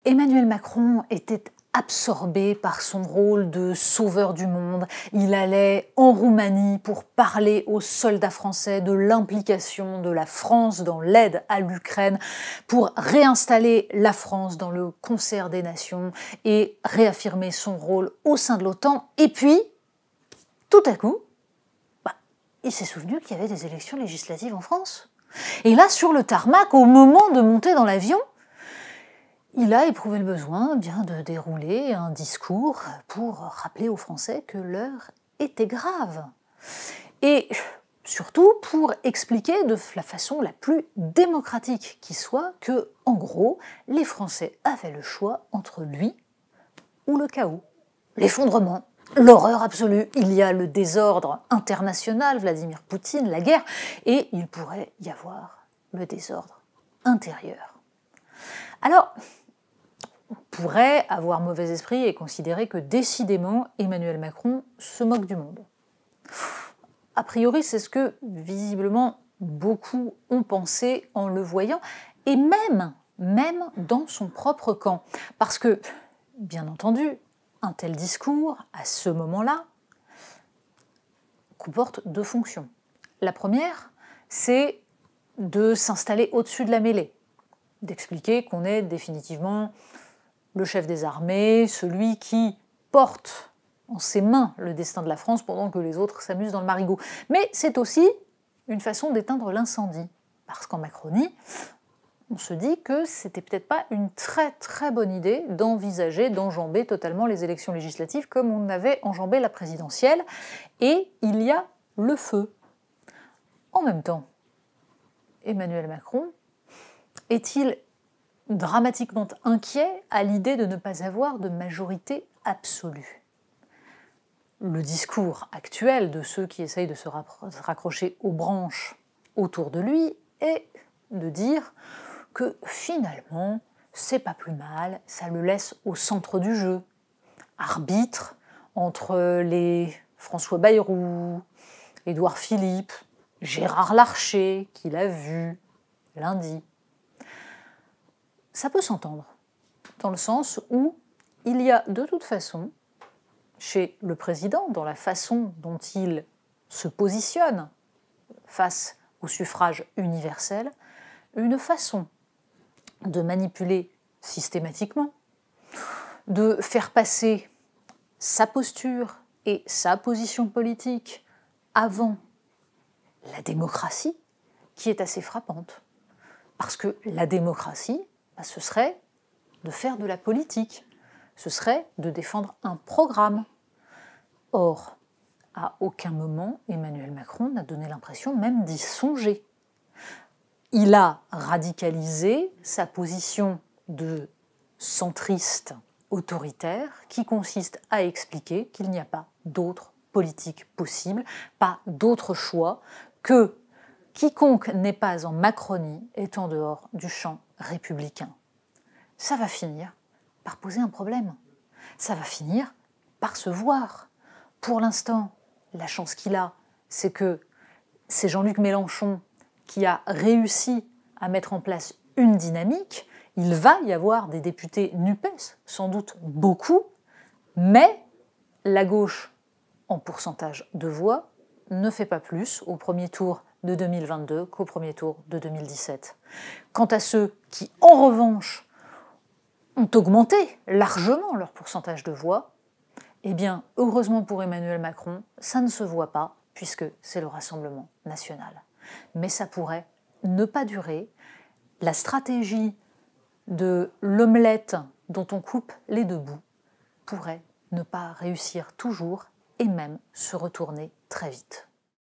Emmanuel Macron était absorbé par son rôle de sauveur du monde. Il allait en Roumanie pour parler aux soldats français de l'implication de la France dans l'aide à l'Ukraine, pour réinstaller la France dans le concert des nations et réaffirmer son rôle au sein de l'OTAN. Et puis, tout à coup, il s'est souvenu qu'il y avait des élections législatives en France. Et là, sur le tarmac, au moment de monter dans l'avion, il a éprouvé le besoin de dérouler un discours pour rappeler aux Français que l'heure était grave. Et surtout pour expliquer de la façon la plus démocratique qui soit que, en gros, les Français avaient le choix entre lui ou le chaos. L'effondrement, l'horreur absolue, il y a le désordre international, Vladimir Poutine, la guerre, et il pourrait y avoir le désordre intérieur. Alors, on pourrait avoir mauvais esprit et considérer que décidément Emmanuel Macron se moque du monde. A priori, c'est ce que visiblement beaucoup ont pensé en le voyant, et même dans son propre camp. Parce que, bien entendu, un tel discours, à ce moment-là, comporte deux fonctions. La première, c'est de s'installer au-dessus de la mêlée, d'expliquer qu'on est définitivement le chef des armées, celui qui porte en ses mains le destin de la France pendant que les autres s'amusent dans le marigot. Mais c'est aussi une façon d'éteindre l'incendie, parce qu'en Macronie, on se dit que c'était peut-être pas une très bonne idée d'envisager d'enjamber totalement les élections législatives comme on avait enjambé la présidentielle, et il y a le feu. En même temps, Emmanuel Macron est-il dramatiquement inquiet à l'idée de ne pas avoir de majorité absolue? Le discours actuel de ceux qui essayent de se raccrocher aux branches autour de lui est de dire que finalement, c'est pas plus mal, ça le laisse au centre du jeu. Arbitre entre les François Bayrou, Édouard Philippe, Gérard Larcher, qu'il a vu lundi. Ça peut s'entendre, dans le sens où il y a de toute façon, chez le président, dans la façon dont il se positionne face au suffrage universel, une façon de manipuler systématiquement, de faire passer sa posture et sa position politique avant la démocratie, qui est assez frappante. Parce que la démocratie, ce serait de faire de la politique, ce serait de défendre un programme. Or, à aucun moment, Emmanuel Macron n'a donné l'impression même d'y songer. Il a radicalisé sa position de centriste autoritaire qui consiste à expliquer qu'il n'y a pas d'autre politique possible, pas d'autre choix que quiconque n'est pas en Macronie est en dehors du champ républicain. Ça va finir par poser un problème. Ça va finir par se voir. Pour l'instant, la chance qu'il a, c'est que c'est Jean-Luc Mélenchon qui a réussi à mettre en place une dynamique. Il va y avoir des députés NUPES, sans doute beaucoup, mais la gauche, en pourcentage de voix, ne fait pas plus au premier tour de 2022 qu'au premier tour de 2017. Quant à ceux qui, en revanche, ont augmenté largement leur pourcentage de voix, eh bien, heureusement pour Emmanuel Macron, ça ne se voit pas, puisque c'est le Rassemblement national. Mais ça pourrait ne pas durer. La stratégie de l'omelette dont on coupe les deux bouts pourrait ne pas réussir toujours et même se retourner très vite.